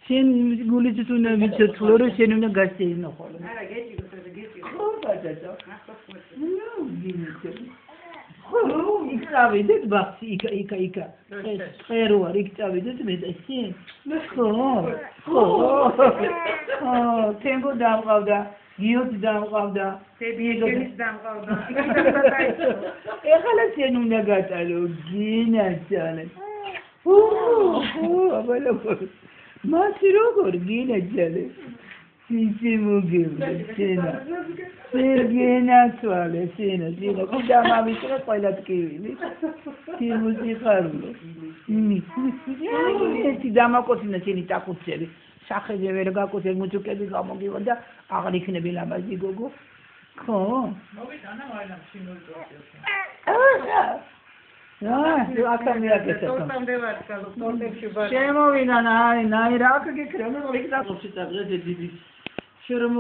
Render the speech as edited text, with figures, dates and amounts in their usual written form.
შენ გულიც უნდა ვიცოცხლო რომ შენ უნდა გასწეინო ხოლმე. არა, გეტყვი. ხო, ბაჭაჭო. ნუ, გინეთო. ხო, იქ წავიდეთ ბახში, იქ. ხერო არ იქ წავიდეთ მე და შენ. ხო. თენგო დამყავდა, გიოც დამყავდა. დედიეგენის დამყავდა. ეხლა შენ უნდა გაწალო, გინაჭალე. აბა მასი როგორ გინაჭალე. სიცი მოგივდა, შენა. სერგენა თვალე, შენა, და მამიშრა ყველა ტკივილი. თიმუსი ხარულო. ერთი დამაკოცინა შენი ტაკუცელი. სახეზე ვერ გაკოცე მუჭუკები გამოგივა და აღარ იქნები ლამაზი გოგო. ხო? მოვიტანა მაგრამ სიმულტანეა. აქამდე აკეთებ. თორტამდე ვარ გალო, თორტებში ვარ. შემოვიდა ნაი, რა აქ გიქრა, მე მოვიდა. მოშიტაბრე დიდი. შენ რომ